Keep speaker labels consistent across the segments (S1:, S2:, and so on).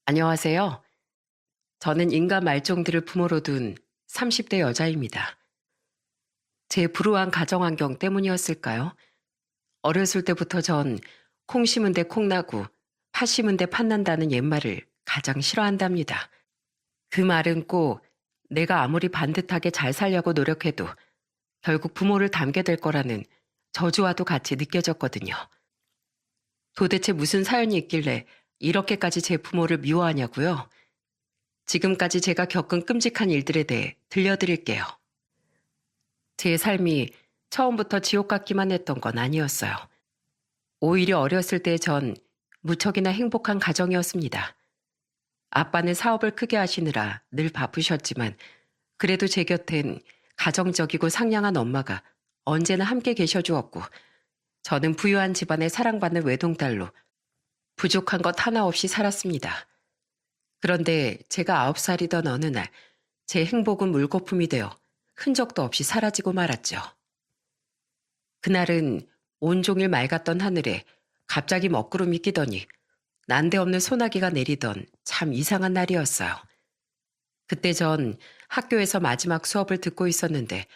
S1: 안녕하세요. 저는 인간 말종들을 부모로 둔 30대 여자입니다. 제 불우한 가정 환경 때문이었을까요? 어렸을 때부터 전 콩 심은 데 콩 나고 팥 심은 데 팥 난다는 옛말을 가장 싫어한답니다. 그 말은 꼭 내가 아무리 반듯하게 잘 살려고 노력해도 결국 부모를 닮게 될 거라는 저주와도 같이 느껴졌거든요. 도대체 무슨 사연이 있길래 이렇게까지 제 부모를 미워하냐고요? 지금까지 제가 겪은 끔찍한 일들에 대해 들려드릴게요. 제 삶이 처음부터 지옥 같기만 했던 건 아니었어요. 오히려 어렸을 때 전 무척이나 행복한 가정이었습니다. 아빠는 사업을 크게 하시느라 늘 바쁘셨지만 그래도 제 곁엔 가정적이고 상냥한 엄마가 언제나 함께 계셔주었고 저는 부유한 집안에 사랑받는 외동딸로 부족한 것 하나 없이 살았습니다. 그런데 제가 9살이던 어느 날 제 행복은 물거품이 되어 흔적도 없이 사라지고 말았죠. 그날은 온종일 맑았던 하늘에 갑자기 먹구름이 끼더니 난데없는 소나기가 내리던 참 이상한 날이었어요. 그때 전 학교에서 마지막 수업을 듣고 있었는데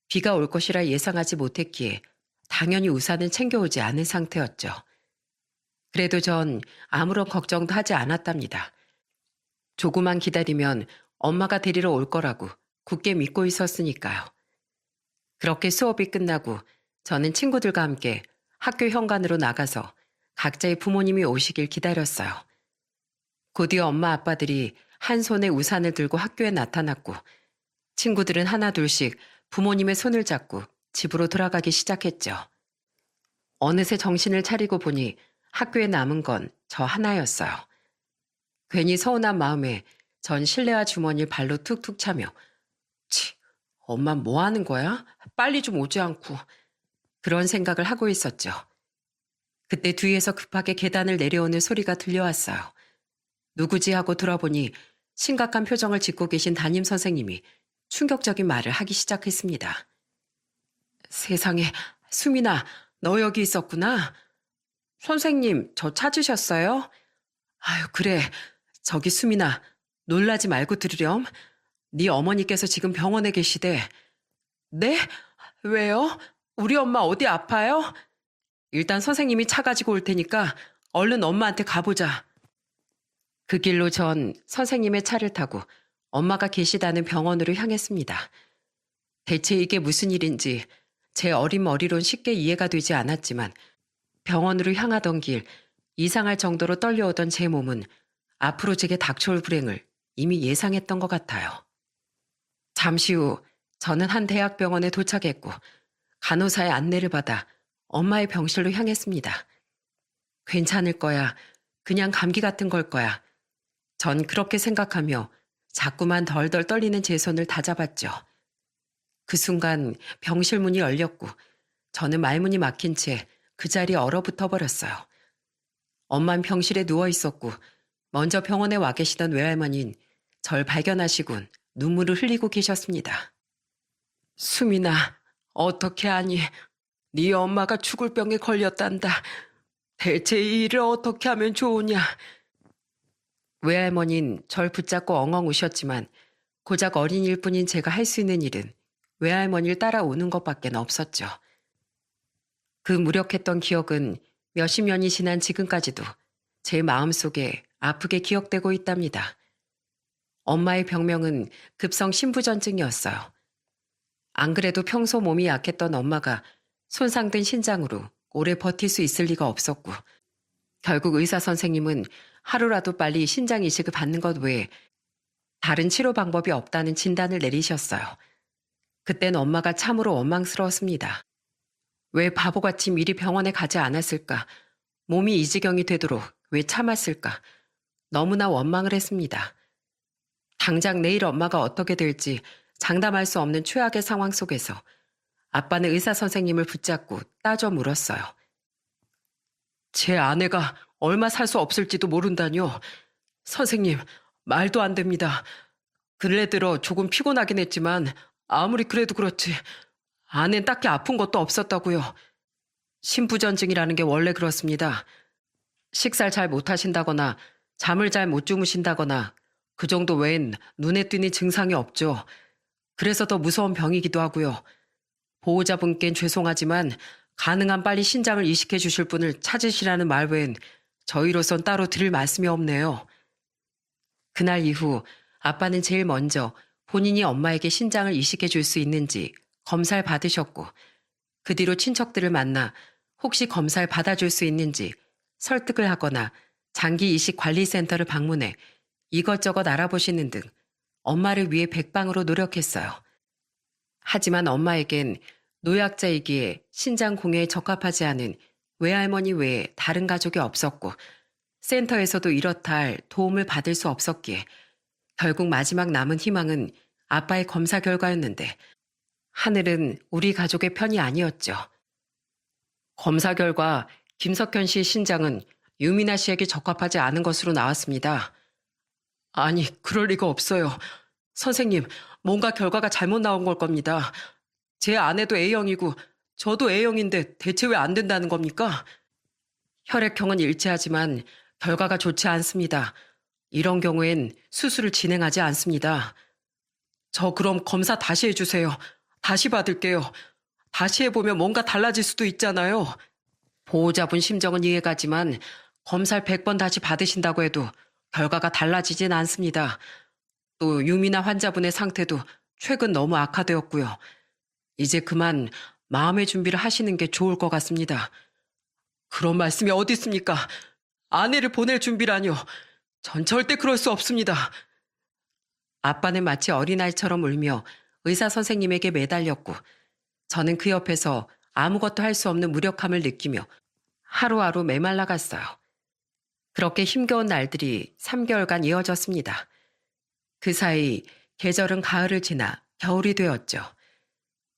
S1: 비가 올 것이라 예상하지 못했기에 당연히 우산은 챙겨오지 않은 상태였죠. 그래도 전 아무런 걱정도 하지 않았답니다. 조금만 기다리면 엄마가 데리러 올 거라고 굳게 믿고 있었으니까요. 그렇게 수업이 끝나고 저는 친구들과 함께 학교 현관으로 나가서 각자의 부모님이 오시길 기다렸어요. 곧이어 엄마 아빠들이 한 손에 우산을 들고 학교에 나타났고 친구들은 하나 둘씩 부모님의 손을 잡고 집으로 돌아가기 시작했죠. 어느새 정신을 차리고 보니 학교에 남은 건 저 하나였어요. 괜히 서운한 마음에 전 실내화 주머니를 발로 툭툭 차며 치, 엄마 뭐 하는 거야? 빨리 좀 오지 않고. 그런 생각을 하고 있었죠. 그때 뒤에서 급하게 계단을 내려오는 소리가 들려왔어요. 누구지 하고 돌아보니 심각한 표정을 짓고 계신 담임 선생님이 충격적인 말을 하기 시작했습니다. 세상에, 수민아, 너 여기 있었구나. 선생님, 저 찾으셨어요? 아유, 그래. 저기 수민아, 놀라지 말고 들으렴. 네 어머니께서 지금 병원에 계시대. 네? 왜요? 우리 엄마 어디 아파요? 일단 선생님이 차 가지고 올 테니까 얼른 엄마한테 가보자. 그 길로 전 선생님의 차를 타고 엄마가 계시다는 병원으로 향했습니다. 대체 이게 무슨 일인지 제 어린 머리론 쉽게 이해가 되지 않았지만 병원으로 향하던 길 이상할 정도로 떨려오던 제 몸은 앞으로 제게 닥쳐올 불행을 이미 예상했던 것 같아요. 잠시 후 저는 한 대학병원에 도착했고 간호사의 안내를 받아 엄마의 병실로 향했습니다. 괜찮을 거야. 그냥 감기 같은 걸 거야. 전 그렇게 생각하며 자꾸만 덜덜 떨리는 제 손을 다잡았죠. 그 순간 병실 문이 열렸고 저는 말문이 막힌 채 그 자리에 얼어붙어 버렸어요. 엄만 병실에 누워 있었고 먼저 병원에 와 계시던 외할머니는 절 발견하시곤 눈물을 흘리고 계셨습니다. 수민아, 어떻게 하니? 네 엄마가 죽을 병에 걸렸단다. 대체 이 일을 어떻게 하면 좋으냐? 외할머니는 절 붙잡고 엉엉 우셨지만 고작 어린이일 뿐인 제가 할 수 있는 일은 외할머니를 따라오는 것밖에 없었죠. 그 무력했던 기억은 몇십 년이 지난 지금까지도 제 마음속에 아프게 기억되고 있답니다. 엄마의 병명은 급성 심부전증이었어요. 안 그래도 평소 몸이 약했던 엄마가 손상된 신장으로 오래 버틸 수 있을 리가 없었고 결국 의사 선생님은 하루라도 빨리 신장 이식을 받는 것 외에 다른 치료 방법이 없다는 진단을 내리셨어요. 그땐 엄마가 참으로 원망스러웠습니다. 왜 바보같이 미리 병원에 가지 않았을까? 몸이 이 지경이 되도록 왜 참았을까? 너무나 원망을 했습니다. 당장 내일 엄마가 어떻게 될지 장담할 수 없는 최악의 상황 속에서 아빠는 의사 선생님을 붙잡고 따져 물었어요. 제 아내가 얼마 살 수 없을지도 모른다뇨. 선생님, 말도 안 됩니다. 근래 들어 조금 피곤하긴 했지만 아무리 그래도 그렇지 아내는 딱히 아픈 것도 없었다고요. 심부전증이라는 게 원래 그렇습니다. 식사를 잘 못하신다거나 잠을 잘 못 주무신다거나 그 정도 외엔 눈에 띄는 증상이 없죠. 그래서 더 무서운 병이기도 하고요. 보호자분께는 죄송하지만 가능한 빨리 신장을 이식해 주실 분을 찾으시라는 말 외엔 저희로선 따로 드릴 말씀이 없네요. 그날 이후 아빠는 제일 먼저 본인이 엄마에게 신장을 이식해 줄 수 있는지 검사를 받으셨고, 그 뒤로 친척들을 만나 혹시 검사를 받아줄 수 있는지 설득을 하거나 장기 이식 관리센터를 방문해 이것저것 알아보시는 등 엄마를 위해 백방으로 노력했어요. 하지만 엄마에겐 노약자이기에 신장 공여에 적합하지 않은 외할머니 외에 다른 가족이 없었고, 센터에서도 이렇다 할 도움을 받을 수 없었기에 결국 마지막 남은 희망은 아빠의 검사 결과였는데, 하늘은 우리 가족의 편이 아니었죠. 검사 결과 김석현 씨의 신장은 유미나 씨에게 적합하지 않은 것으로 나왔습니다. 아니, 그럴 리가 없어요. 선생님, 뭔가 결과가 잘못 나온 걸 겁니다. 제 아내도 A형이고 저도 A형인데 대체 왜 안 된다는 겁니까? 혈액형은 일치하지만 결과가 좋지 않습니다. 이런 경우엔 수술을 진행하지 않습니다. 저 그럼 검사 다시 해주세요. 다시 받을게요. 다시 해보면 뭔가 달라질 수도 있잖아요. 보호자분 심정은 이해가지만 검사를 100번 다시 받으신다고 해도 결과가 달라지진 않습니다. 또 유미나 환자분의 상태도 최근 너무 악화되었고요. 이제 그만 마음의 준비를 하시는 게 좋을 것 같습니다. 그런 말씀이 어디 있습니까? 아내를 보낼 준비라뇨. 전 절대 그럴 수 없습니다. 아빠는 마치 어린아이처럼 울며 의사 선생님에게 매달렸고, 저는 그 옆에서 아무것도 할 수 없는 무력함을 느끼며 하루하루 메말라갔어요. 그렇게 힘겨운 날들이 3개월간 이어졌습니다. 그 사이 계절은 가을을 지나 겨울이 되었죠.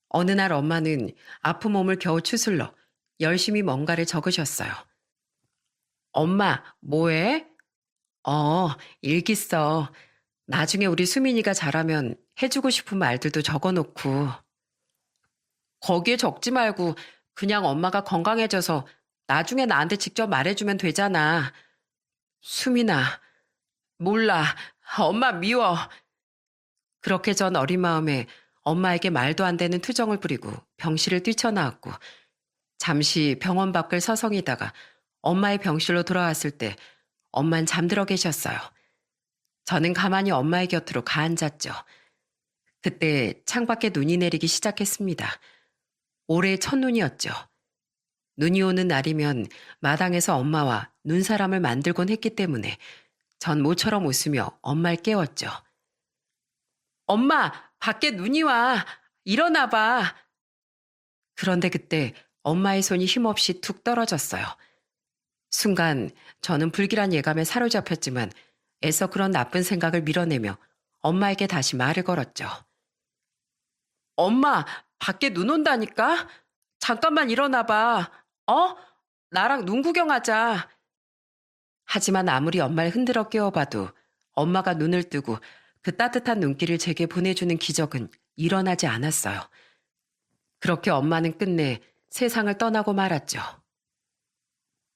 S1: 어느 날 엄마는 아픈 몸을 겨우 추슬러 열심히 뭔가를 적으셨어요. 엄마, 뭐해? 일기 써. 나중에 우리 수민이가 자라면 해주고 싶은 말들도 적어놓고. 거기에 적지 말고 그냥 엄마가 건강해져서 나중에 나한테 직접 말해주면 되잖아. 수민아, 몰라. 엄마 미워. 그렇게 전 어린 마음에 엄마에게 말도 안 되는 투정을 부리고 병실을 뛰쳐나왔고, 잠시 병원 밖을 서성이다가 엄마의 병실로 돌아왔을 때 엄만 잠들어 계셨어요. 저는 가만히 엄마의 곁으로 가앉았죠. 그때 창밖에 눈이 내리기 시작했습니다. 올해 첫눈이었죠. 눈이 오는 날이면 마당에서 엄마와 눈사람을 만들곤 했기 때문에 전 모처럼 웃으며 엄마를 깨웠죠. 엄마, 밖에 눈이 와. 일어나 봐. 그런데 그때 엄마의 손이 힘없이 툭 떨어졌어요. 순간 저는 불길한 예감에 사로잡혔지만 애써 그런 나쁜 생각을 밀어내며 엄마에게 다시 말을 걸었죠. 엄마, 밖에 눈 온다니까? 잠깐만 일어나 봐. 나랑 눈 구경하자. 하지만 아무리 엄마를 흔들어 깨워봐도 엄마가 눈을 뜨고 그 따뜻한 눈길을 제게 보내주는 기적은 일어나지 않았어요. 그렇게 엄마는 끝내 세상을 떠나고 말았죠.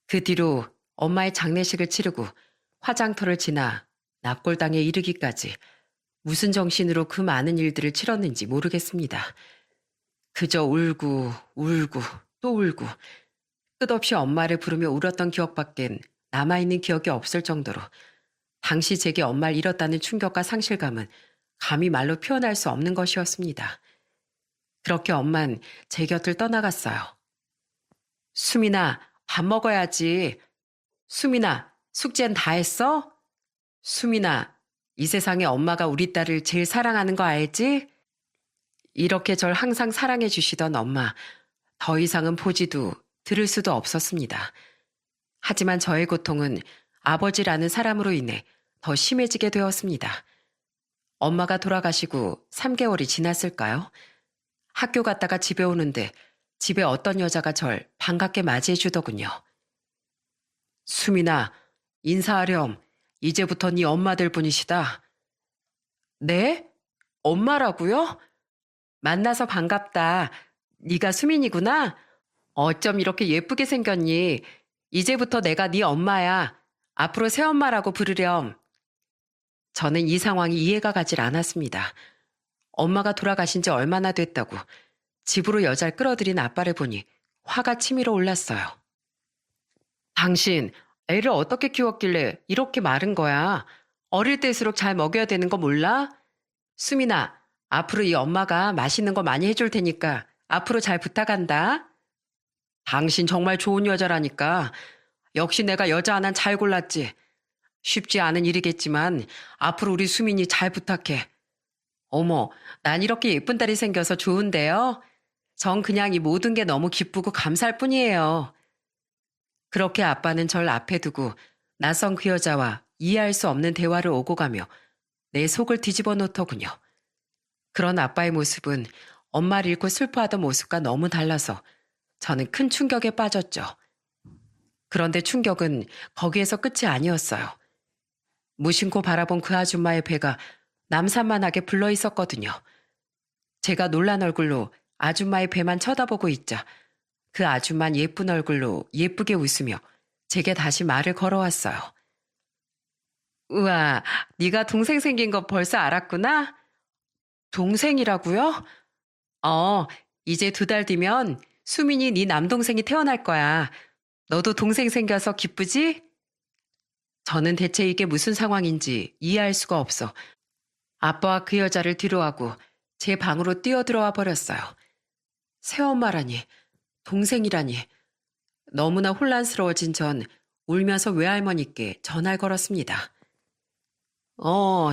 S1: 그 뒤로 엄마의 장례식을 치르고 화장터를 지나 납골당에 이르기까지 무슨 정신으로 그 많은 일들을 치렀는지 모르겠습니다. 그저 울고 울고 또 울고 끝없이 엄마를 부르며 울었던 기억밖엔 남아있는 기억이 없을 정도로 당시 제게 엄마를 잃었다는 충격과 상실감은 감히 말로 표현할 수 없는 것이었습니다. 그렇게 엄만 제 곁을 떠나갔어요. 수민아, 밥 먹어야지. 수민아, 숙제는 다 했어? 수민아, 이 세상에 엄마가 우리 딸을 제일 사랑하는 거 알지? 이렇게 절 항상 사랑해 주시던 엄마, 더 이상은 보지도 들을 수도 없었습니다. 하지만 저의 고통은 아버지라는 사람으로 인해 더 심해지게 되었습니다. 엄마가 돌아가시고 3개월이 지났을까요? 학교 갔다가 집에 오는데 집에 어떤 여자가 절 반갑게 맞이해 주더군요. 수민아, 인사하렴. 이제부터 네 엄마 될 분이시다. 네? 엄마라고요? 만나서 반갑다. 네가 수민이구나. 어쩜 이렇게 예쁘게 생겼니? 이제부터 내가 네 엄마야. 앞으로 새엄마라고 부르렴. 저는 이 상황이 이해가 가질 않았습니다. 엄마가 돌아가신 지 얼마나 됐다고 집으로 여자를 끌어들인 아빠를 보니 화가 치밀어 올랐어요. 당신 애를 어떻게 키웠길래 이렇게 마른 거야? 어릴 때일수록 잘 먹여야 되는 거 몰라? 수민아, 앞으로 이 엄마가 맛있는 거 많이 해줄 테니까 앞으로 잘 부탁한다. 당신 정말 좋은 여자라니까. 역시 내가 여자 하나 잘 골랐지. 쉽지 않은 일이겠지만 앞으로 우리 수민이 잘 부탁해. 어머, 난 이렇게 예쁜 딸이 생겨서 좋은데요. 전 그냥 이 모든 게 너무 기쁘고 감사할 뿐이에요. 그렇게 아빠는 절 앞에 두고 낯선 그 여자와 이해할 수 없는 대화를 오고 가며 내 속을 뒤집어 놓더군요. 그런 아빠의 모습은 엄마를 잃고 슬퍼하던 모습과 너무 달라서 저는 큰 충격에 빠졌죠. 그런데 충격은 거기에서 끝이 아니었어요. 무심코 바라본 그 아줌마의 배가 남산만하게 불러 있었거든요. 제가 놀란 얼굴로 아줌마의 배만 쳐다보고 있자 그 아줌마는 예쁜 얼굴로 예쁘게 웃으며 제게 다시 말을 걸어왔어요. 우와, 네가 동생 생긴 거 벌써 알았구나? 동생이라고요? 이제 2달 뒤면 수민이 네 남동생이 태어날 거야. 너도 동생 생겨서 기쁘지? 저는 대체 이게 무슨 상황인지 이해할 수가 없어 아빠와 그 여자를 뒤로하고 제 방으로 뛰어들어와 버렸어요. 새엄마라니, 동생이라니. 너무나 혼란스러워진 전 울면서 외할머니께 전화를 걸었습니다.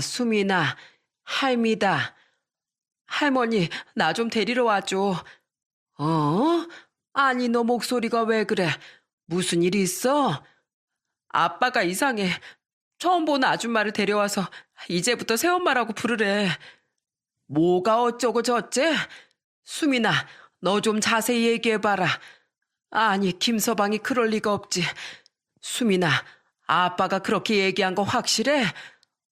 S1: 수민아, 할미다. 할머니, 나 좀 데리러 와줘. 아니, 너 목소리가 왜 그래? 무슨 일이 있어? 아빠가 이상해. 처음 본 아줌마를 데려와서 이제부터 새엄마라고 부르래. 뭐가 어쩌고 저쩌? 수민아, 너 좀 자세히 얘기해봐라. 아니, 김서방이 그럴 리가 없지. 수민아, 아빠가 그렇게 얘기한 거 확실해?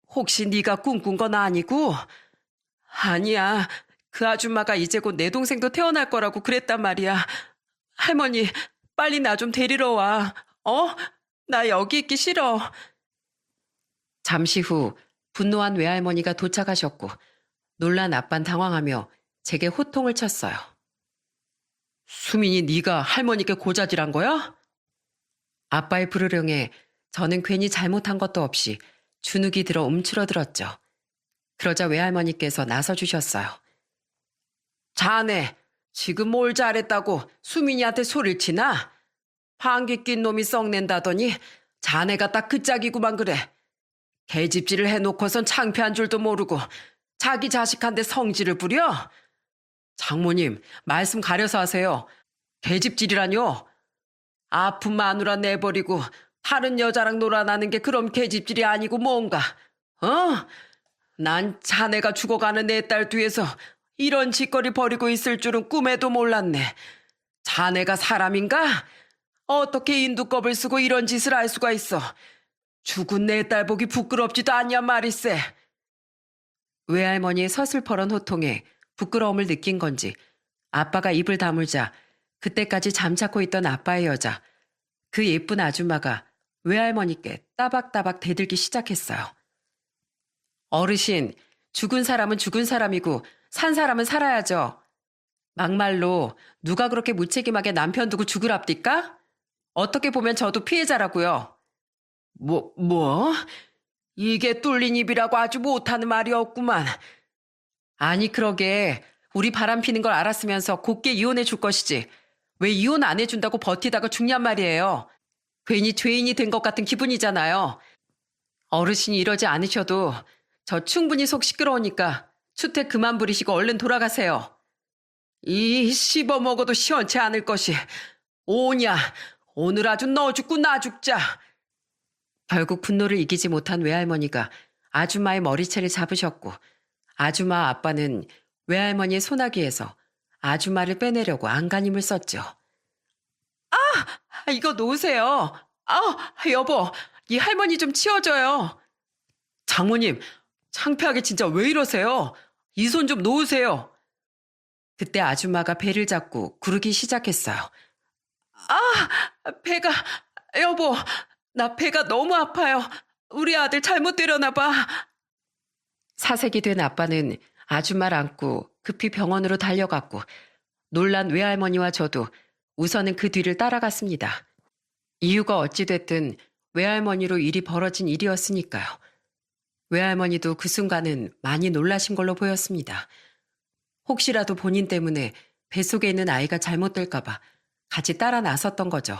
S1: 혹시 네가 꿈꾼 건 아니고? 아니야. 그 아줌마가 이제 곧 내 동생도 태어날 거라고 그랬단 말이야. 할머니, 빨리 나 좀 데리러 와. 나 여기 있기 싫어. 잠시 후 분노한 외할머니가 도착하셨고 놀란 아빤 당황하며 제게 호통을 쳤어요. 수민이 네가 할머니께 고자질한 거야? 아빠의 불호령에 저는 괜히 잘못한 것도 없이 주눅이 들어 움츠러들었죠. 그러자 외할머니께서 나서주셨어요. 자네, 지금 뭘 잘했다고 수민이한테 소리를 치나? 방귀 낀 놈이 썩낸다더니 자네가 딱 그 짝이구만 그래. 계집질을 해놓고선 창피한 줄도 모르고 자기 자식한테 성질을 부려? 장모님, 말씀 가려서 하세요. 계집질이라뇨? 아픈 마누라 내버리고 다른 여자랑 놀아나는 게 그럼 계집질이 아니고 뭔가? 난 자네가 죽어가는 내 딸 뒤에서 이런 짓거리 벌이고 있을 줄은 꿈에도 몰랐네. 자네가 사람인가? 어떻게 인두껍을 쓰고 이런 짓을 할 수가 있어? 죽은 내 딸 보기 부끄럽지도 않냐 말이세. 외할머니의 서슬퍼런 호통에 부끄러움을 느낀 건지 아빠가 입을 다물자 그때까지 잠자코 있던 아빠의 여자, 그 예쁜 아줌마가 외할머니께 따박따박 대들기 시작했어요. 어르신, 죽은 사람은 죽은 사람이고 산 사람은 살아야죠. 막말로 누가 그렇게 무책임하게 남편 두고 죽으랍디까? 어떻게 보면 저도 피해자라고요. 뭐? 이게 뚫린 입이라고 아주 못하는 말이 없구만. 아니 그러게 우리 바람 피는 걸 알았으면서 곱게 이혼해 줄 것이지. 왜 이혼 안 해준다고 버티다가 죽냔 말이에요. 괜히 죄인이 된 것 같은 기분이잖아요. 어르신이 이러지 않으셔도 저 충분히 속 시끄러우니까 추택 그만 부리시고 얼른 돌아가세요. 이 씹어먹어도 시원치 않을 것이. 오냐, 오늘 아주 너 죽고 나 죽자. 결국 분노를 이기지 못한 외할머니가 아줌마의 머리채를 잡으셨고 아줌마 아빠는 외할머니의 소나기에서 아줌마를 빼내려고 안간힘을 썼죠. 이거 놓으세요. 여보, 이 할머니 좀 치워줘요. 장모님, 창피하게 진짜 왜 이러세요? 이 손 좀 놓으세요. 그때 아줌마가 배를 잡고 구르기 시작했어요. 배가, 여보, 나 배가 너무 아파요. 우리 아들 잘못 데려나 봐. 사색이 된 아빠는 아줌마를 안고 급히 병원으로 달려갔고 놀란 외할머니와 저도 우선은 그 뒤를 따라갔습니다. 이유가 어찌됐든 외할머니로 일이 벌어진 일이었으니까요. 외할머니도 그 순간은 많이 놀라신 걸로 보였습니다. 혹시라도 본인 때문에 뱃속에 있는 아이가 잘못될까봐 같이 따라 나섰던 거죠.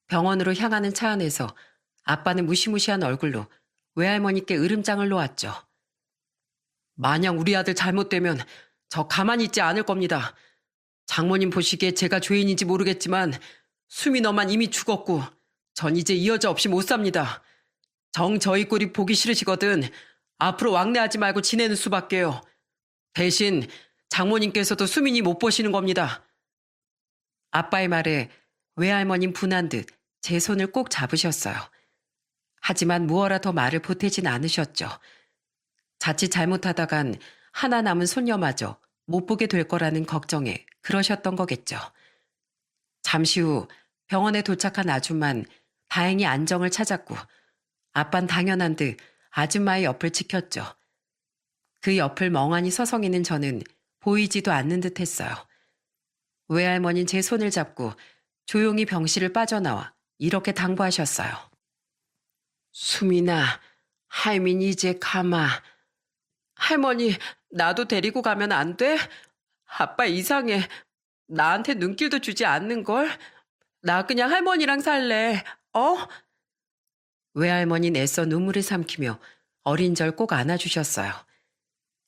S1: 병원으로 향하는 차 안에서 아빠는 무시무시한 얼굴로 외할머니께 으름장을 놓았죠. 만약 우리 아들 잘못되면 저 가만히 있지 않을 겁니다. 장모님 보시기에 제가 죄인인지 모르겠지만 수미 너만 이미 죽었고 전 이제 이 여자 없이 못 삽니다. 정 저희 꼴이 보기 싫으시거든 앞으로 왕래하지 말고 지내는 수밖에요. 대신 장모님께서도 수민이 못 보시는 겁니다. 아빠의 말에 외할머님 분한 듯 제 손을 꼭 잡으셨어요. 하지만 무어라 더 말을 보태진 않으셨죠. 자칫 잘못하다간 하나 남은 손녀마저 못 보게 될 거라는 걱정에 그러셨던 거겠죠. 잠시 후 병원에 도착한 아줌만 다행히 안정을 찾았고 아빤 당연한 듯 아줌마의 옆을 지켰죠. 그 옆을 멍하니 서성이는 저는 보이지도 않는 듯 했어요. 외할머니는 제 손을 잡고 조용히 병실을 빠져나와 이렇게 당부하셨어요. 수민아, 할민 이제 가마. 할머니, 나도 데리고 가면 안 돼? 아빠 이상해. 나한테 눈길도 주지 않는걸? 나 그냥 할머니랑 살래. 어? 외할머니는 애써 눈물을 삼키며 어린 절 꼭 안아주셨어요.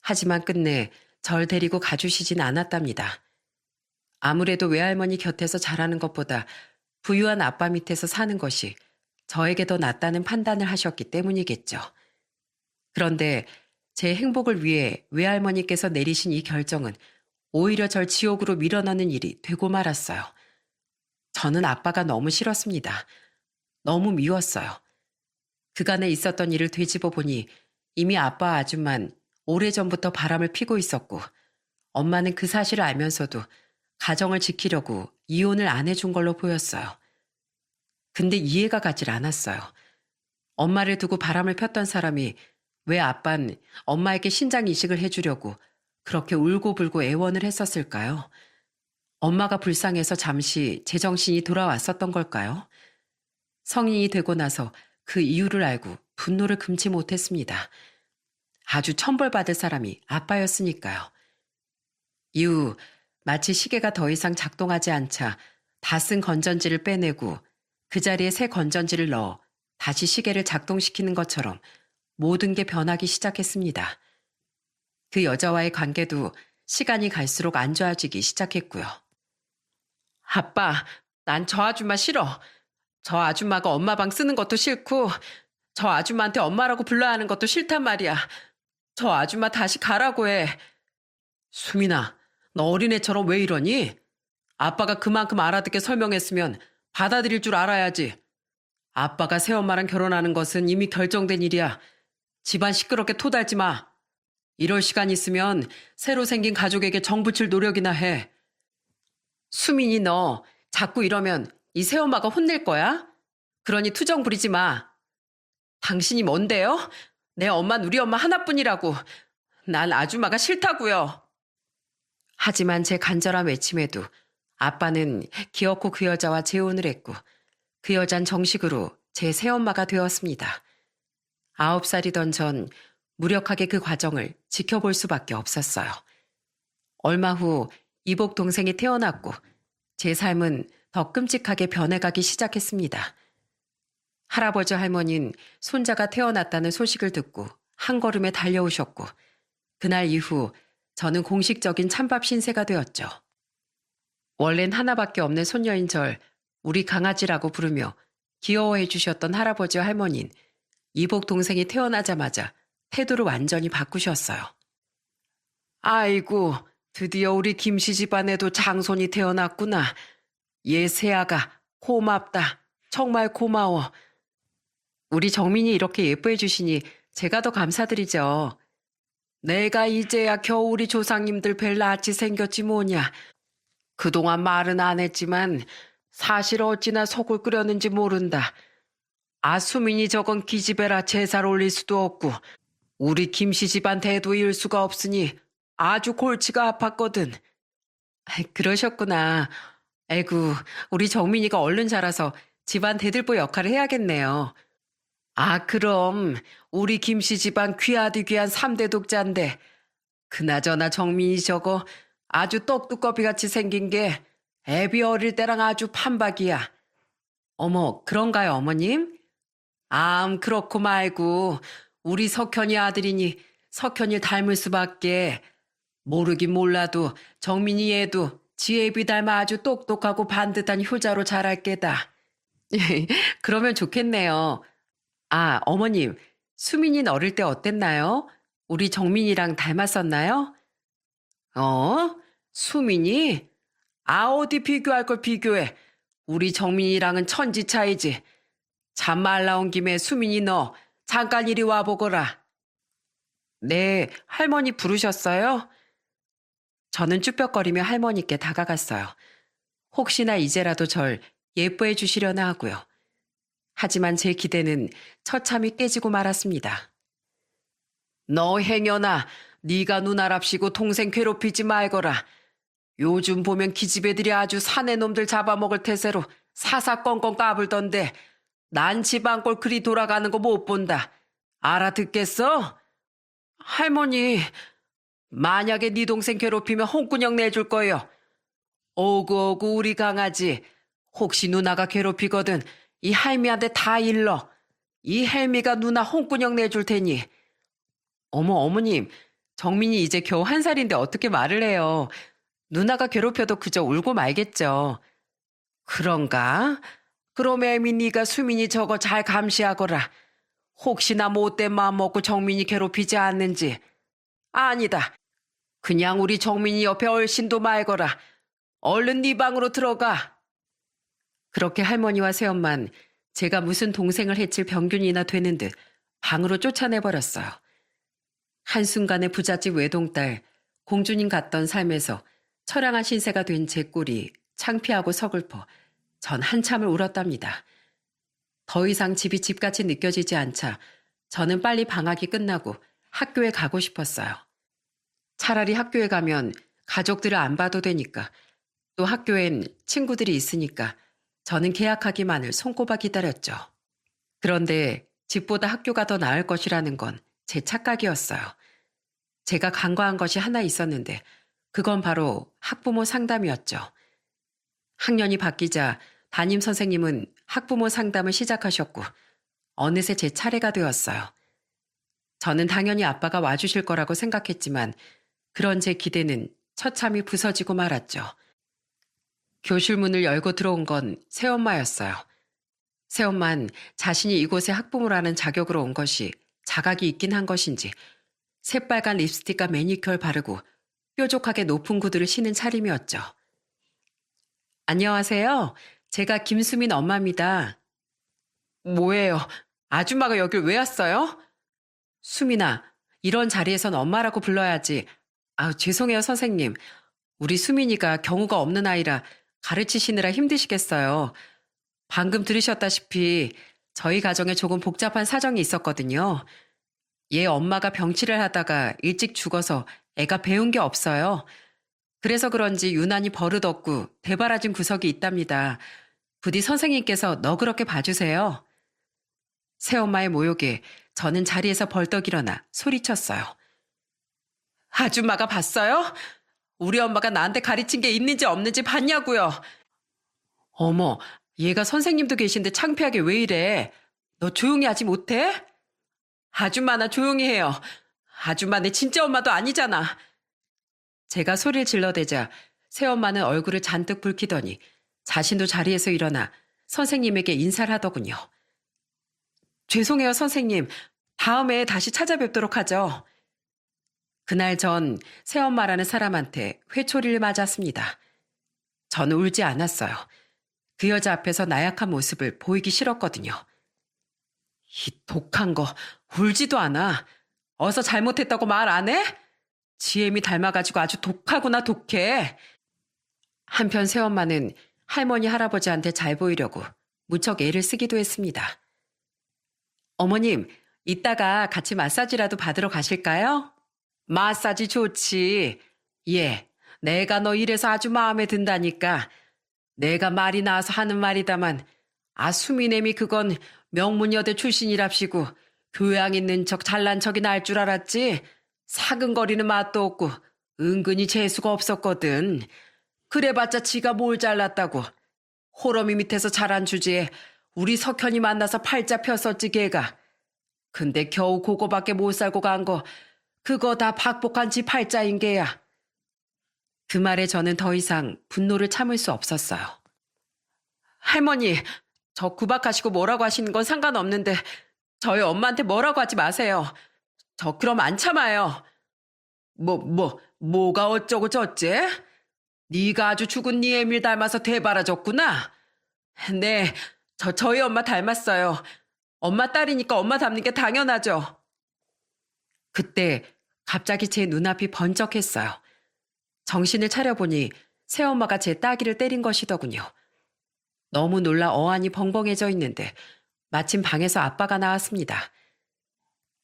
S1: 하지만 끝내 절 데리고 가주시진 않았답니다. 아무래도 외할머니 곁에서 자라는 것보다 부유한 아빠 밑에서 사는 것이 저에게 더 낫다는 판단을 하셨기 때문이겠죠. 그런데 제 행복을 위해 외할머니께서 내리신 이 결정은 오히려 절 지옥으로 밀어넣는 일이 되고 말았어요. 저는 아빠가 너무 싫었습니다. 너무 미웠어요. 그간에 있었던 일을 되짚어 보니 이미 아빠와 아줌만 오래전부터 바람을 피고 있었고 엄마는 그 사실을 알면서도 가정을 지키려고 이혼을 안 해준 걸로 보였어요. 근데 이해가 가질 않았어요. 엄마를 두고 바람을 폈던 사람이 왜 아빤 엄마에게 신장 이식을 해주려고 그렇게 울고불고 애원을 했었을까요? 엄마가 불쌍해서 잠시 제정신이 돌아왔었던 걸까요? 성인이 되고 나서 그 이유를 알고 분노를 금치 못했습니다. 아주 천벌받을 사람이 아빠였으니까요. 이후 마치 시계가 더 이상 작동하지 않자 다 쓴 건전지를 빼내고 그 자리에 새 건전지를 넣어 다시 시계를 작동시키는 것처럼 모든 게 변하기 시작했습니다. 그 여자와의 관계도 시간이 갈수록 안 좋아지기 시작했고요. 아빠, 난 저 아줌마 싫어. 저 아줌마가 엄마 방 쓰는 것도 싫고 저 아줌마한테 엄마라고 불러야 하는 것도 싫단 말이야. 저 아줌마 다시 가라고 해. 수민아, 너 어린애처럼 왜 이러니? 아빠가 그만큼 알아듣게 설명했으면 받아들일 줄 알아야지. 아빠가 새엄마랑 결혼하는 것은 이미 결정된 일이야. 집안 시끄럽게 토달지 마. 이럴 시간 있으면 새로 생긴 가족에게 정 붙일 노력이나 해. 수민이 너 자꾸 이러면 이 새엄마가 혼낼 거야? 그러니 투정 부리지 마. 당신이 뭔데요? 내 엄마는 우리 엄마 하나뿐이라고. 난 아줌마가 싫다고요. 하지만 제 간절한 외침에도 아빠는 기어코 그 여자와 재혼을 했고 그 여잔 정식으로 제 새엄마가 되었습니다. 9살이던 전 무력하게 그 과정을 지켜볼 수밖에 없었어요. 얼마 후 이복 동생이 태어났고 제 삶은 더 끔찍하게 변해가기 시작했습니다. 할아버지 할머니는 손자가 태어났다는 소식을 듣고 한 걸음에 달려오셨고 그날 이후 저는 공식적인 찬밥 신세가 되었죠. 원래는 하나밖에 없는 손녀인 절 우리 강아지라고 부르며 귀여워해 주셨던 할아버지와 할머니는 이복 동생이 태어나자마자 태도를 완전히 바꾸셨어요. 아이고, 드디어 우리 김씨 집안에도 장손이 태어났구나. 얘 새아가 고맙다. 정말 고마워. 우리 정민이 이렇게 예뻐해 주시니 제가 더 감사드리죠. 내가 이제야 겨우 우리 조상님들 뵐 낯이 생겼지 뭐냐. 그동안 말은 안 했지만 사실 어찌나 속을 끓였는지 모른다. 수민이 저건 기집애라 제살 올릴 수도 없고 우리 김씨 집안 대도 이을 수가 없으니 아주 골치가 아팠거든. 그러셨구나. 아이고, 우리 정민이가 얼른 자라서 집안 대들보 역할을 해야겠네요. 그럼 우리 김씨 집안 귀하디 귀한 3대 독자인데 그나저나 정민이 저거 아주 떡두꺼비같이 생긴 게 애비 어릴 때랑 아주 판박이야. 어머, 그런가요, 어머님? 그렇고 말고 우리 석현이 아들이니 석현이 닮을 수밖에. 모르긴 몰라도 정민이 얘도 지 애비 닮아 아주 똑똑하고 반듯한 효자로 자랄 게다. 그러면 좋겠네요. 어머님, 수민이는 어릴 때 어땠나요? 우리 정민이랑 닮았었나요? 수민이? 어디 비교할 걸 비교해. 우리 정민이랑은 천지 차이지. 잠말 나온 김에 수민이 너 잠깐 이리 와보거라. 네, 할머니 부르셨어요? 저는 쭈뼛거리며 할머니께 다가갔어요. 혹시나 이제라도 절 예뻐해 주시려나 하고요. 하지만 제 기대는 처참히 깨지고 말았습니다. 너 행여나 네가 누나랍시고 동생 괴롭히지 말거라. 요즘 보면 기집애들이 아주 사내 놈들 잡아먹을 태세로 사사건건 까불던데 난 집안꼴 그리 돌아가는 거 못 본다. 알아듣겠어? 할머니, 만약에 네 동생 괴롭히면 홍군형 내줄 거요. 오구오구 우리 강아지. 혹시 누나가 괴롭히거든 이 할미한테 다 일러. 이 할미가 누나 홍군형 내줄 테니. 어머, 어머님, 정민이 이제 겨우 1살인데 어떻게 말을 해요. 누나가 괴롭혀도 그저 울고 말겠죠. 그런가? 그럼 애미 네가 수민이 저거 잘 감시하거라. 혹시나 못된 마음 먹고 정민이 괴롭히지 않는지. 아니다. 그냥 우리 정민이 옆에 얼씬도 말거라. 얼른 네 방으로 들어가. 그렇게 할머니와 새엄만 제가 무슨 동생을 해칠 병균이나 되는 듯 방으로 쫓아내버렸어요. 한순간에 부잣집 외동딸, 공주님 같던 삶에서 처량한 신세가 된 제 꼴이 창피하고 서글퍼 전 한참을 울었답니다. 더 이상 집이 집같이 느껴지지 않자 저는 빨리 방학이 끝나고 학교에 가고 싶었어요. 차라리 학교에 가면 가족들을 안 봐도 되니까, 또 학교엔 친구들이 있으니까 저는 개학하기만을 손꼽아 기다렸죠. 그런데 집보다 학교가 더 나을 것이라는 건 제 착각이었어요. 제가 간과한 것이 하나 있었는데 그건 바로 학부모 상담이었죠. 학년이 바뀌자 담임 선생님은 학부모 상담을 시작하셨고 어느새 제 차례가 되었어요. 저는 당연히 아빠가 와주실 거라고 생각했지만 그런 제 기대는 처참히 부서지고 말았죠. 교실 문을 열고 들어온 건 새엄마였어요. 새엄만 자신이 이곳의 학부모라는 자격으로 온 것이 자각이 있긴 한 것인지 새빨간 립스틱과 매니큐어를 바르고 뾰족하게 높은 구두를 신은 차림이었죠. 안녕하세요. 제가 김수민 엄마입니다. 뭐예요? 아줌마가 여길 왜 왔어요? 수민아, 이런 자리에선 엄마라고 불러야지. 죄송해요, 선생님. 우리 수민이가 경우가 없는 아이라 가르치시느라 힘드시겠어요. 방금 들으셨다시피 저희 가정에 조금 복잡한 사정이 있었거든요. 얘 엄마가 병치를 하다가 일찍 죽어서 애가 배운 게 없어요. 그래서 그런지 유난히 버릇없고 대바라진 구석이 있답니다. 부디 선생님께서 너그럽게 봐주세요. 새엄마의 모욕에 저는 자리에서 벌떡 일어나 소리쳤어요. 아줌마가 봤어요? 우리 엄마가 나한테 가르친 게 있는지 없는지 봤냐고요. 어머, 얘가 선생님도 계신데 창피하게 왜 이래? 너 조용히 하지 못해? 아줌마나 조용히 해요. 아줌마 내 진짜 엄마도 아니잖아. 제가 소리를 질러대자 새엄마는 얼굴을 잔뜩 붉히더니 자신도 자리에서 일어나 선생님에게 인사를 하더군요. 죄송해요, 선생님. 다음에 다시 찾아뵙도록 하죠. 그날 전 새엄마라는 사람한테 회초리를 맞았습니다. 저는 울지 않았어요. 그 여자 앞에서 나약한 모습을 보이기 싫었거든요. 이 독한 거 울지도 않아. 어서 잘못했다고 말 안 해? 지엠이 닮아가지고 아주 독하구나 독해. 한편 새엄마는 할머니 할아버지한테 잘 보이려고 무척 애를 쓰기도 했습니다. 어머님, 이따가 같이 마사지라도 받으러 가실까요? 마사지 좋지. 예, 내가 너 이래서 아주 마음에 든다니까. 내가 말이 나와서 하는 말이다만, 수미nem이 그건 명문여대 출신이랍시고, 교양 있는 척 잘난 척이 날 줄 알았지. 사근거리는 맛도 없고, 은근히 재수가 없었거든. 그래봤자 지가 뭘 잘났다고. 호러미 밑에서 자란 주제에 우리 석현이 만나서 팔자 폈었지 걔가. 근데 겨우 그거밖에 못 살고 간 거 그거 다 박복한 지 팔자인 게야. 그 말에 저는 더 이상 분노를 참을 수 없었어요. 할머니, 저 구박하시고 뭐라고 하시는 건 상관없는데 저희 엄마한테 뭐라고 하지 마세요. 저 그럼 안 참아요. 뭐가 어쩌고 저째? 네가 아주 죽은 네 애밀 닮아서 되바라졌구나. 네, 저희 엄마 닮았어요. 엄마 딸이니까 엄마 닮는 게 당연하죠. 그때 갑자기 제 눈앞이 번쩍했어요. 정신을 차려보니 새엄마가 제 따귀를 때린 것이더군요. 너무 놀라 어안이 벙벙해져 있는데 마침 방에서 아빠가 나왔습니다.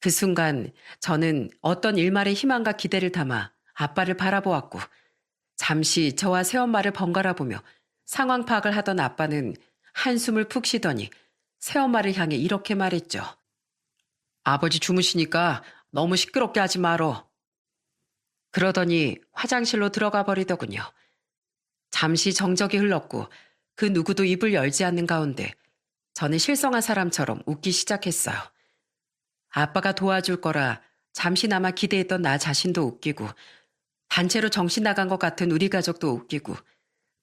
S1: 그 순간 저는 어떤 일말의 희망과 기대를 담아 아빠를 바라보았고 잠시 저와 새엄마를 번갈아 보며 상황 파악을 하던 아빠는 한숨을 푹 쉬더니 새엄마를 향해 이렇게 말했죠. 아버지 주무시니까 너무 시끄럽게 하지 말어. 그러더니 화장실로 들어가 버리더군요. 잠시 정적이 흘렀고 그 누구도 입을 열지 않는 가운데 저는 실성한 사람처럼 웃기 시작했어요. 아빠가 도와줄 거라 잠시나마 기대했던 나 자신도 웃기고 단체로 정신 나간 것 같은 우리 가족도 웃기고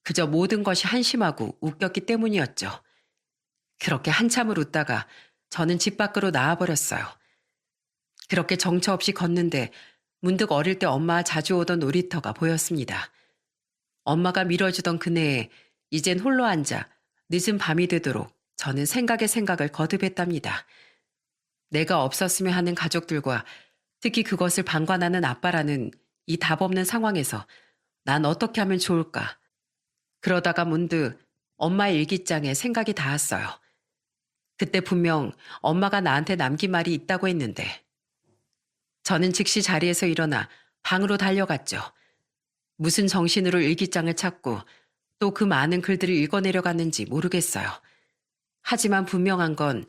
S1: 그저 모든 것이 한심하고 웃겼기 때문이었죠. 그렇게 한참을 웃다가 저는 집 밖으로 나와버렸어요. 그렇게 정처 없이 걷는데 문득 어릴 때 엄마와 자주 오던 놀이터가 보였습니다. 엄마가 밀어주던 그네에 이젠 홀로 앉아 늦은 밤이 되도록 저는 생각에 생각을 거듭했답니다. 내가 없었으면 하는 가족들과 특히 그것을 방관하는 아빠라는 이 답없는 상황에서 난 어떻게 하면 좋을까? 그러다가 문득 엄마의 일기장에 생각이 닿았어요. 그때 분명 엄마가 나한테 남긴 말이 있다고 했는데 저는 즉시 자리에서 일어나 방으로 달려갔죠. 무슨 정신으로 일기장을 찾고 또 그 많은 글들을 읽어내려갔는지 모르겠어요. 하지만 분명한 건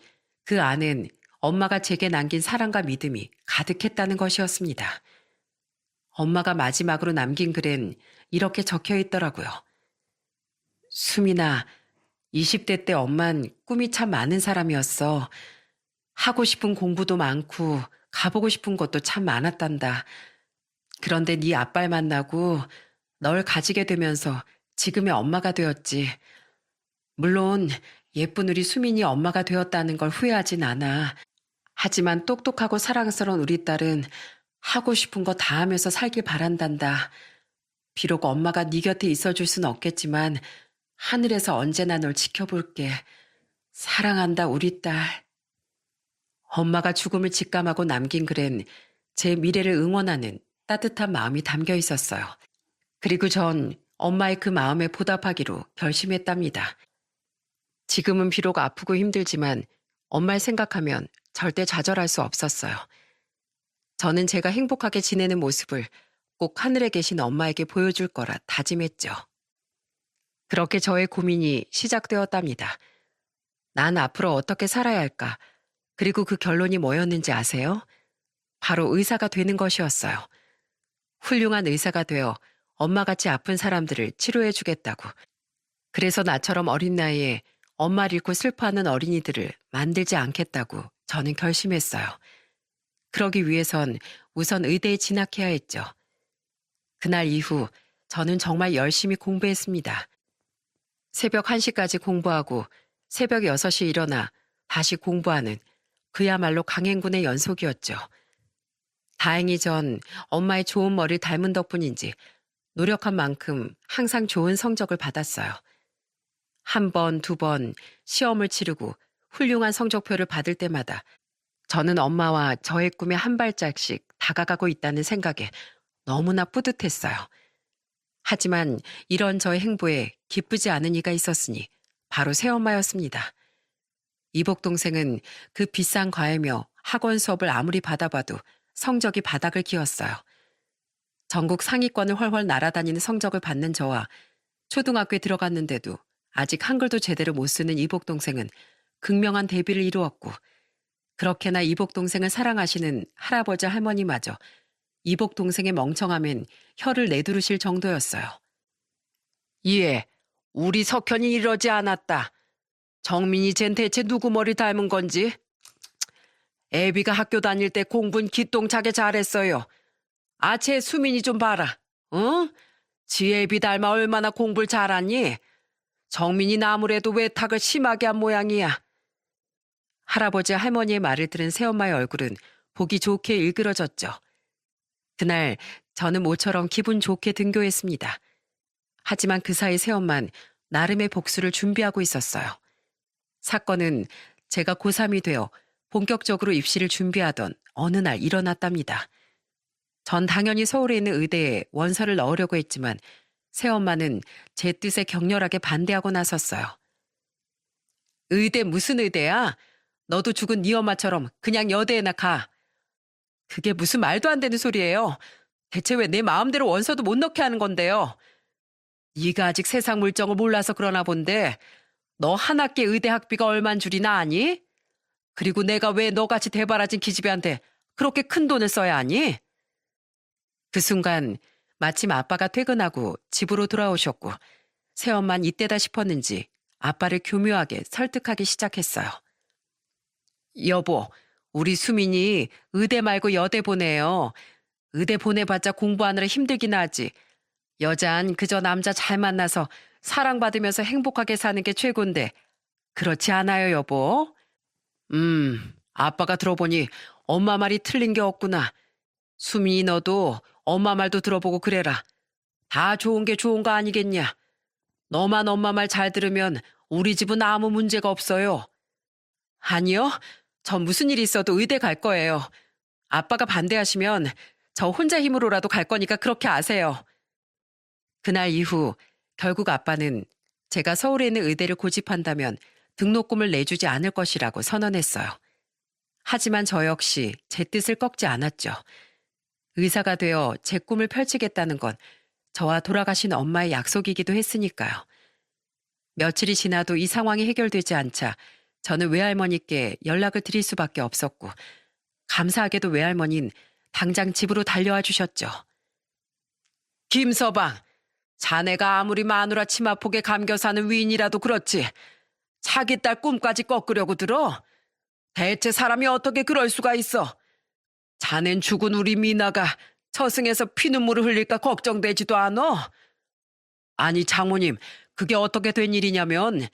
S1: 그 안엔 엄마가 제게 남긴 사랑과 믿음이 가득했다는 것이었습니다. 엄마가 마지막으로 남긴 글엔 이렇게 적혀 있더라고요. 수민아, 20대 때 엄만 꿈이 참 많은 사람이었어. 하고 싶은 공부도 많고 가보고 싶은 것도 참 많았단다. 그런데 네 아빠를 만나고 널 가지게 되면서 지금의 엄마가 되었지. 물론 예쁜 우리 수민이 엄마가 되었다는 걸 후회하진 않아. 하지만 똑똑하고 사랑스러운 우리 딸은 하고 싶은 거 다 하면서 살길 바란단다. 비록 엄마가 네 곁에 있어줄 순 없겠지만 하늘에서 언제나 널 지켜볼게. 사랑한다 우리 딸. 엄마가 죽음을 직감하고 남긴 글엔 제 미래를 응원하는 따뜻한 마음이 담겨 있었어요. 그리고 전 엄마의 그 마음에 보답하기로 결심했답니다. 지금은 비록 아프고 힘들지만 엄마를 생각하면 절대 좌절할 수 없었어요. 저는 제가 행복하게 지내는 모습을 꼭 하늘에 계신 엄마에게 보여줄 거라 다짐했죠. 그렇게 저의 고민이 시작되었답니다. 난 앞으로 어떻게 살아야 할까? 그리고 그 결론이 뭐였는지 아세요? 바로 의사가 되는 것이었어요. 훌륭한 의사가 되어 엄마같이 아픈 사람들을 치료해 주겠다고. 그래서 나처럼 어린 나이에 엄마를 잃고 슬퍼하는 어린이들을 만들지 않겠다고 저는 결심했어요. 그러기 위해선 우선 의대에 진학해야 했죠. 그날 이후 저는 정말 열심히 공부했습니다. 새벽 1시까지 공부하고 새벽 6시에 일어나 다시 공부하는 그야말로 강행군의 연속이었죠. 다행히 전 엄마의 좋은 머리를 닮은 덕분인지 노력한 만큼 항상 좋은 성적을 받았어요. 한 번, 두 번 시험을 치르고 훌륭한 성적표를 받을 때마다 저는 엄마와 저의 꿈에 한 발짝씩 다가가고 있다는 생각에 너무나 뿌듯했어요. 하지만 이런 저의 행보에 기쁘지 않은 이가 있었으니 바로 새엄마였습니다. 이복 동생은 그 비싼 과외며 학원 수업을 아무리 받아봐도 성적이 바닥을 기었어요. 전국 상위권을 훨훨 날아다니는 성적을 받는 저와 초등학교에 들어갔는데도 아직 한글도 제대로 못 쓰는 이복 동생은 극명한 대비를 이루었고, 그렇게나 이복 동생을 사랑하시는 할아버지 할머니마저 이복 동생의 멍청함엔 혀를 내두르실 정도였어요. 예, 우리 석현이 이러지 않았다. 정민이 쟨 대체 누구 머리 닮은 건지? 애비가 학교 다닐 때 공부는 기똥차게 잘했어요. 쟤 수민이 좀 봐라. 응? 지 애비 닮아 얼마나 공부를 잘하니? 정민이는 아무래도 외탁을 심하게 한 모양이야. 할아버지 할머니의 말을 들은 새엄마의 얼굴은 보기 좋게 일그러졌죠. 그날 저는 모처럼 기분 좋게 등교했습니다. 하지만 그 사이 새엄만 나름의 복수를 준비하고 있었어요. 사건은 제가 고3이 되어 본격적으로 입시를 준비하던 어느 날 일어났답니다. 전 당연히 서울에 있는 의대에 원서를 넣으려고 했지만 새엄마는 제 뜻에 격렬하게 반대하고 나섰어요. 의대 무슨 의대야? 너도 죽은 네 엄마처럼 그냥 여대에나 가. 그게 무슨 말도 안 되는 소리예요. 대체 왜 내 마음대로 원서도 못 넣게 하는 건데요? 네가 아직 세상 물정을 몰라서 그러나 본데 너 한 학기 의대 학비가 얼만 줄이나 아니? 그리고 내가 왜 너같이 대바라진 기집애한테 그렇게 큰 돈을 써야 하니? 그 순간 마침 아빠가 퇴근하고 집으로 돌아오셨고 새엄만 이때다 싶었는지 아빠를 교묘하게 설득하기 시작했어요. 여보, 우리 수민이 의대 말고 여대 보내요. 의대 보내봤자 공부하느라 힘들긴 하지. 여잔 그저 남자 잘 만나서 사랑받으면서 행복하게 사는 게 최고인데 그렇지 않아요, 여보? 아빠가 들어보니 엄마 말이 틀린 게 없구나. 수민이 너도 엄마 말도 들어보고 그래라. 다 좋은 게 좋은 거 아니겠냐. 너만 엄마 말 잘 들으면 우리 집은 아무 문제가 없어요. 아니요. 전 무슨 일이 있어도 의대 갈 거예요. 아빠가 반대하시면 저 혼자 힘으로라도 갈 거니까 그렇게 아세요. 그날 이후 결국 아빠는 제가 서울에 있는 의대를 고집한다면 등록금을 내주지 않을 것이라고 선언했어요. 하지만 저 역시 제 뜻을 꺾지 않았죠. 의사가 되어 제 꿈을 펼치겠다는 건 저와 돌아가신 엄마의 약속이기도 했으니까요. 며칠이 지나도 이 상황이 해결되지 않자 저는 외할머니께 연락을 드릴 수밖에 없었고 감사하게도 외할머니는 당장 집으로 달려와 주셨죠. 김서방, 자네가 아무리 마누라 치마폭에 감겨 사는 위인이라도 그렇지 자기 딸 꿈까지 꺾으려고 들어? 대체 사람이 어떻게 그럴 수가 있어? 자넨 죽은 우리 미나가 저승에서 피눈물을 흘릴까 걱정되지도 않어? 아니 장모님, 그게 어떻게 된 일이냐면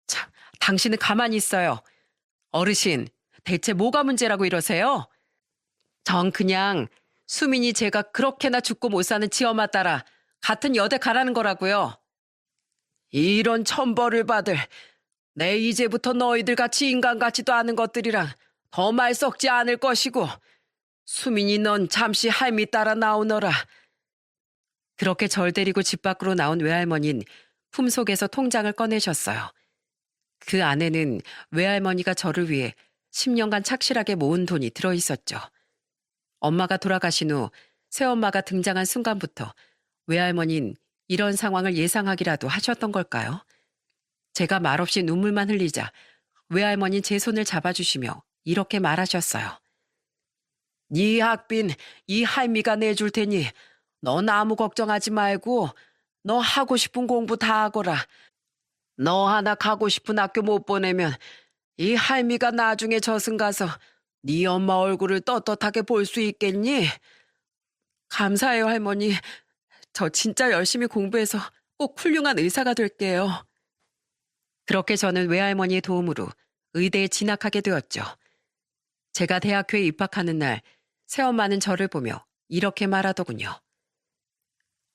S1: 참, 당신은 가만히 있어요. 어르신, 대체 뭐가 문제라고 이러세요? 전 그냥 수민이 제가 그렇게나 죽고 못 사는 지엄마 따라 같은 여대 가라는 거라고요. 이런 천벌을 받을, 내 이제부터 너희들 같이 인간 같지도 않은 것들이랑 더 말 썩지 않을 것이고 수민이 넌 잠시 할미 따라 나오너라. 그렇게 절 데리고 집 밖으로 나온 외할머니는 품속에서 통장을 꺼내셨어요. 그 안에는 외할머니가 저를 위해 10년간 착실하게 모은 돈이 들어있었죠. 엄마가 돌아가신 후 새엄마가 등장한 순간부터 외할머니는 이런 상황을 예상하기라도 하셨던 걸까요? 제가 말없이 눈물만 흘리자 외할머니는 제 손을 잡아주시며 이렇게 말하셨어요. 네 학빈 이 할미가 내줄 테니 넌 아무 걱정하지 말고 너 하고 싶은 공부 다 하거라. 너 하나 가고 싶은 학교 못 보내면 이 할미가 나중에 저승 가서 네 엄마 얼굴을 떳떳하게 볼 수 있겠니? 감사해요, 할머니. 저 진짜 열심히 공부해서 꼭 훌륭한 의사가 될게요. 그렇게 저는 외할머니의 도움으로 의대에 진학하게 되었죠. 제가 대학교에 입학하는 날 새엄마는 저를 보며 이렇게 말하더군요.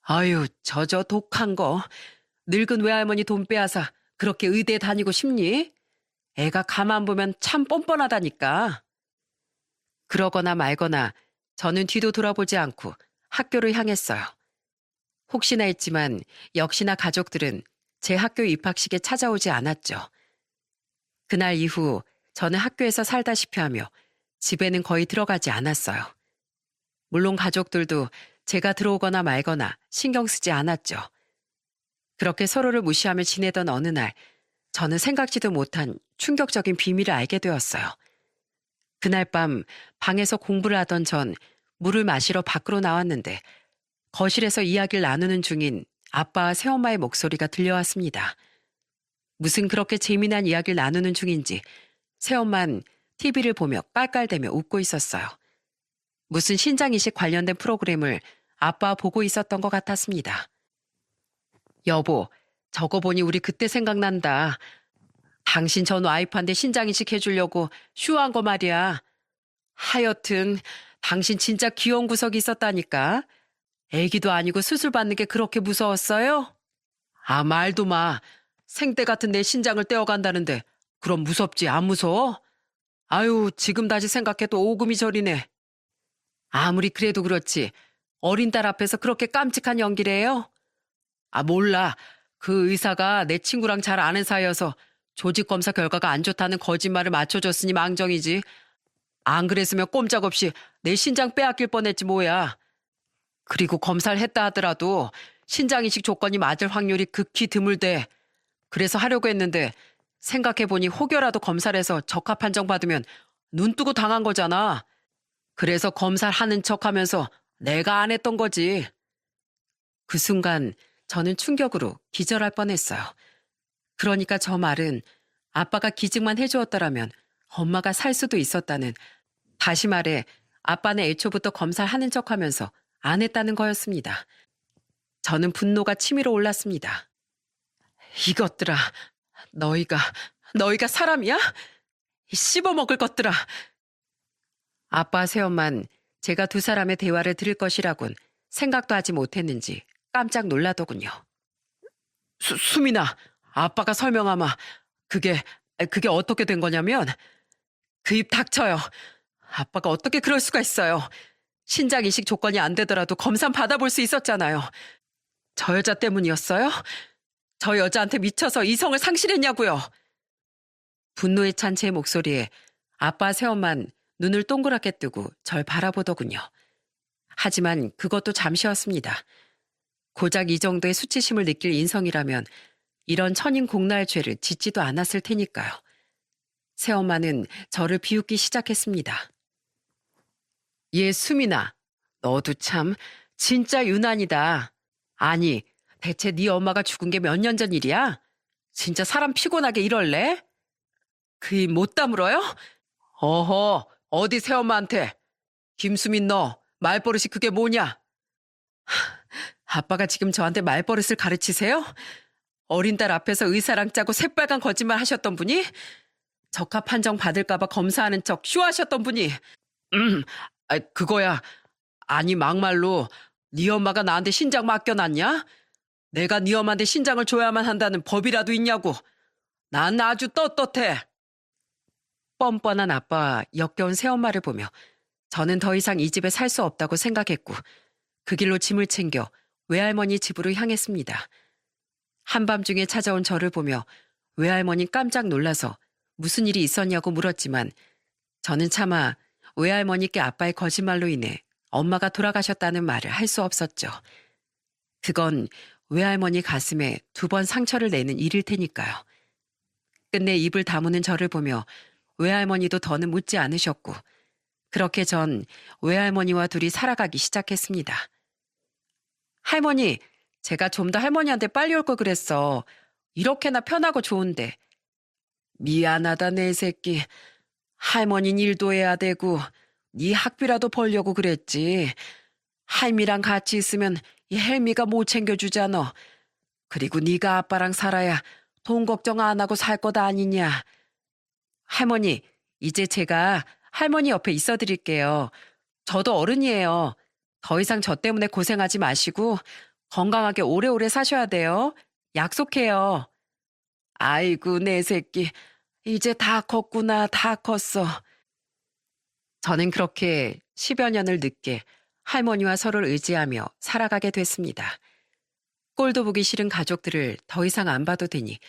S1: 아유, 저저 독한 거. 늙은 외할머니 돈 빼앗아 그렇게 의대에 다니고 싶니? 애가 가만 보면 참 뻔뻔하다니까. 그러거나 말거나 저는 뒤도 돌아보지 않고 학교를 향했어요. 혹시나 했지만 역시나 가족들은 제 학교 입학식에 찾아오지 않았죠. 그날 이후 저는 학교에서 살다시피 하며 집에는 거의 들어가지 않았어요. 물론 가족들도 제가 들어오거나 말거나 신경 쓰지 않았죠. 그렇게 서로를 무시하며 지내던 어느 날, 저는 생각지도 못한 충격적인 비밀을 알게 되었어요. 그날 밤 방에서 공부를 하던 전 물을 마시러 밖으로 나왔는데 거실에서 이야기를 나누는 중인 아빠와 새엄마의 목소리가 들려왔습니다. 무슨 그렇게 재미난 이야기를 나누는 중인지 새엄마는 TV를 보며 깔깔대며 웃고 있었어요. 무슨 신장이식 관련된 프로그램을 아빠와 보고 있었던 것 같았습니다. 여보, 저거 보니 우리 그때 생각난다. 당신 전 와이프한테 신장이식 해주려고 쇼한 거 말이야. 하여튼 당신 진짜 귀여운 구석이 있었다니까. 애기도 아니고 수술 받는 게 그렇게 무서웠어요? 아, 말도 마. 생때 같은 내 신장을 떼어간다는데 그럼 무섭지 안 무서워? 아유, 지금 다시 생각해도 오금이 저리네. 아무리 그래도 그렇지. 어린 딸 앞에서 그렇게 깜찍한 연기를 해요? 아, 몰라. 그 의사가 내 친구랑 잘 아는 사이여서 조직 검사 결과가 안 좋다는 거짓말을 맞춰줬으니 망정이지. 안 그랬으면 꼼짝없이 내 신장 빼앗길 뻔했지 뭐야. 그리고 검사를 했다 하더라도 신장 이식 조건이 맞을 확률이 극히 드물대. 그래서 하려고 했는데 생각해보니 혹여라도 검사를 해서 적합 판정 받으면 눈 뜨고 당한 거잖아. 그래서 검사를 하는 척하면서 내가 안 했던 거지. 그 순간 저는 충격으로 기절할 뻔했어요. 그러니까 저 말은 아빠가 기증만 해주었더라면 엄마가 살 수도 있었다는, 다시 말해 아빠는 애초부터 검사를 하는 척하면서 안 했다는 거였습니다. 저는 분노가 치밀어 올랐습니다. 이것들아, 너희가 사람이야? 이 씹어먹을 것들아. 아빠 새엄만 제가 두 사람의 대화를 들을 것이라곤 생각도 하지 못했는지 깜짝 놀라더군요. 수민아, 아빠가 설명하마. 그게 어떻게 된 거냐면, 그 입 닥쳐요. 아빠가 어떻게 그럴 수가 있어요. 신장 이식 조건이 안 되더라도 검사 받아볼 수 있었잖아요. 저 여자 때문이었어요? 저 여자한테 미쳐서 이성을 상실했냐고요. 분노에 찬 제 목소리에 아빠 새엄만 눈을 동그랗게 뜨고 절 바라보더군요. 하지만 그것도 잠시였습니다. 고작 이 정도의 수치심을 느낄 인성이라면 이런 천인공나의 죄를 짓지도 않았을 테니까요. 새엄마는 저를 비웃기 시작했습니다. 얘 수민아, 너도 참 진짜 유난이다. 아니, 대체 네 엄마가 죽은 게 몇 년 전 일이야? 진짜 사람 피곤하게 이럴래? 그 입 못 다물어요? 어허, 어디 새엄마한테. 김수민 너 말버릇이 그게 뭐냐? 아빠가 지금 저한테 말버릇을 가르치세요? 어린 딸 앞에서 의사랑 짜고 새빨간 거짓말 하셨던 분이? 적합 판정 받을까봐 검사하는 척 쇼하셨던 분이? 그거야. 아니 막말로 네 엄마가 나한테 신장 맡겨놨냐? 내가 네 엄마한테 신장을 줘야만 한다는 법이라도 있냐고. 난 아주 떳떳해. 뻔뻔한 아빠와 역겨운 새엄마를 보며 저는 더 이상 이 집에 살 수 없다고 생각했고 그 길로 짐을 챙겨 외할머니 집으로 향했습니다. 한밤중에 찾아온 저를 보며 외할머니 깜짝 놀라서 무슨 일이 있었냐고 물었지만 저는 차마 외할머니께 아빠의 거짓말로 인해 엄마가 돌아가셨다는 말을 할 수 없었죠. 그건 외할머니 가슴에 2번 상처를 내는 일일 테니까요. 끝내 입을 다무는 저를 보며 외할머니도 더는 묻지 않으셨고 그렇게 전 외할머니와 둘이 살아가기 시작했습니다. 할머니, 제가 좀 더 할머니한테 빨리 올 걸 그랬어. 이렇게나 편하고 좋은데. 미안하다 내 새끼. 할머니는 일도 해야 되고 네 학비라도 벌려고 그랬지. 할미랑 같이 있으면 이 헬미가 못 챙겨주잖아. 그리고 네가 아빠랑 살아야 돈 걱정 안 하고 살 것 아니냐. 할머니, 이제 제가 할머니 옆에 있어 드릴게요. 저도 어른이에요. 더 이상 저 때문에 고생하지 마시고 건강하게 오래오래 사셔야 돼요. 약속해요. 아이고 내 새끼. 이제 다 컸구나. 다 컸어. 저는 그렇게 10여 년을 늦게 할머니와 서로를 의지하며 살아가게 됐습니다. 꼴도 보기 싫은 가족들을 더 이상 안 봐도 되니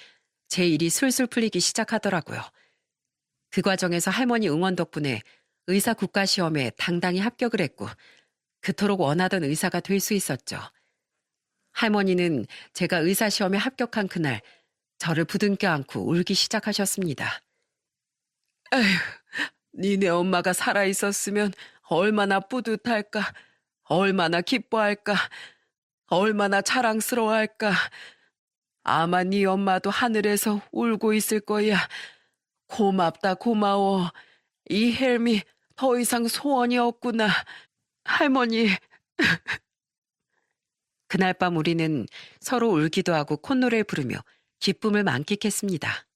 S1: 제 일이 술술 풀리기 시작하더라고요. 그 과정에서 할머니 응원 덕분에 의사 국가시험에 당당히 합격을 했고 그토록 원하던 의사가 될 수 있었죠. 할머니는 제가 의사 시험에 합격한 그날 저를 부둥켜 안고 울기 시작하셨습니다. 에휴, 니네 엄마가 살아있었으면 얼마나 뿌듯할까, 얼마나 기뻐할까, 얼마나 자랑스러워할까. 아마 네 엄마도 하늘에서 울고 있을 거야. 고맙다 고마워. 이 헬미 더 이상 소원이 없구나. 할머니. 그날 밤 우리는 서로 울기도 하고 콧노래를 부르며 기쁨을 만끽했습니다.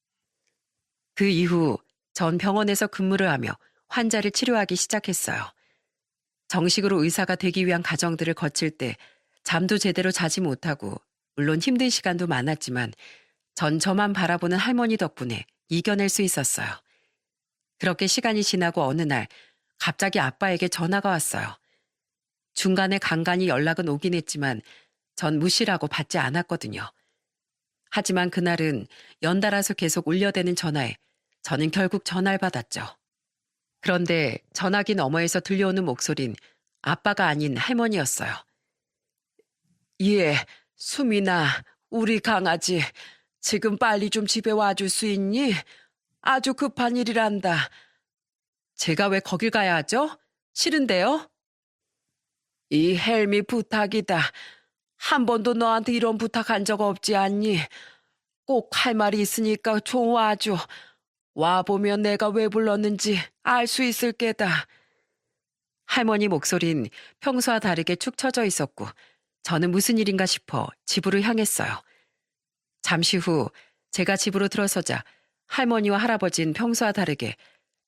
S1: 그 이후 전 병원에서 근무를 하며 환자를 치료하기 시작했어요. 정식으로 의사가 되기 위한 과정들을 거칠 때 잠도 제대로 자지 못하고 물론 힘든 시간도 많았지만 전 저만 바라보는 할머니 덕분에 이겨낼 수 있었어요. 그렇게 시간이 지나고 어느 날 갑자기 아빠에게 전화가 왔어요. 중간에 간간히 연락은 오긴 했지만 전 무시라고 받지 않았거든요. 하지만 그날은 연달아서 계속 울려대는 전화에 저는 결국 전화를 받았죠. 그런데 전화기 너머에서 들려오는 목소린 아빠가 아닌 할머니였어요. 예, 수민아, 우리 강아지 지금 빨리 좀 집에 와줄 수 있니? 아주 급한 일이란다. 제가 왜 거길 가야 하죠? 싫은데요? 이 헬미 부탁이다. 한 번도 너한테 이런 부탁한 적 없지 않니? 꼭 할 말이 있으니까 좀 와줘. 와보면 내가 왜 불렀는지 알 수 있을 게다. 할머니 목소린 평소와 다르게 축 처져 있었고 저는 무슨 일인가 싶어 집으로 향했어요. 잠시 후 제가 집으로 들어서자 할머니와 할아버지는 평소와 다르게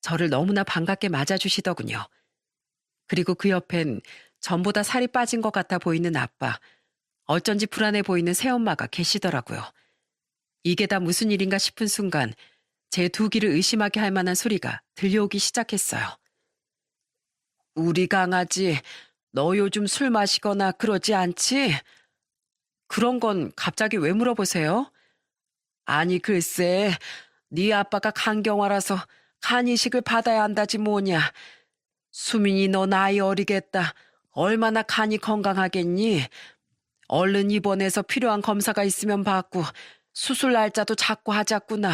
S1: 저를 너무나 반갑게 맞아주시더군요. 그리고 그 옆엔 전보다 살이 빠진 것 같아 보이는 아빠, 어쩐지 불안해 보이는 새엄마가 계시더라고요. 이게 다 무슨 일인가 싶은 순간 제 두 귀를 의심하게 할 만한 소리가 들려오기 시작했어요. 우리 강아지, 너 요즘 술 마시거나 그러지 않지? 그런 건 갑자기 왜 물어보세요? 아니 글쎄, 네 아빠가 간경화라서 간이식을 받아야 한다지 뭐냐. 수민이 너 나이 어리겠다. 얼마나 간이 건강하겠니? 얼른 입원해서 필요한 검사가 있으면 받고 수술 날짜도 잡고 하자꾸나.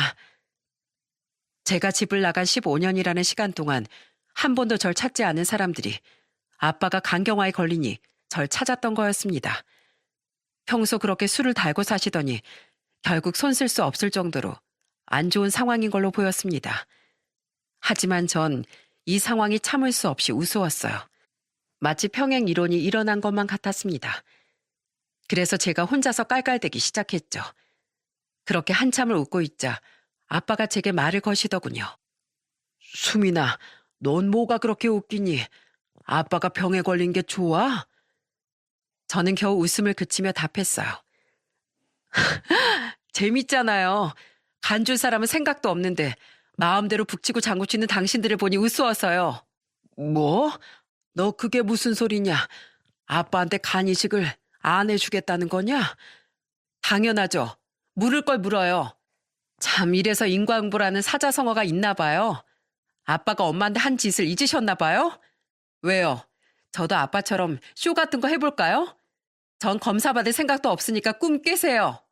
S1: 제가 집을 나간 15년이라는 시간 동안 한 번도 절 찾지 않은 사람들이 아빠가 간경화에 걸리니 절 찾았던 거였습니다. 평소 그렇게 술을 달고 사시더니 결국 손 쓸 수 없을 정도로 안 좋은 상황인 걸로 보였습니다. 하지만 전 이 상황이 참을 수 없이 우스웠어요. 마치 평행 이론이 일어난 것만 같았습니다. 그래서 제가 혼자서 깔깔대기 시작했죠. 그렇게 한참을 웃고 있자 아빠가 제게 말을 거시더군요. 수민아, 넌 뭐가 그렇게 웃기니? 아빠가 병에 걸린 게 좋아? 저는 겨우 웃음을 그치며 답했어요. 재밌잖아요. 간 줄 사람은 생각도 없는데 마음대로 북치고 장구치는 당신들을 보니 우스워서요. 뭐? 너 그게 무슨 소리냐? 아빠한테 간 이식을 안 해주겠다는 거냐? 당연하죠. 물을 걸 물어요. 참 이래서 인과응보라는 사자성어가 있나 봐요. 아빠가 엄마한테 한 짓을 잊으셨나 봐요? 왜요? 저도 아빠처럼 쇼 같은 거 해볼까요? 전 검사 받을 생각도 없으니까 꿈 깨세요.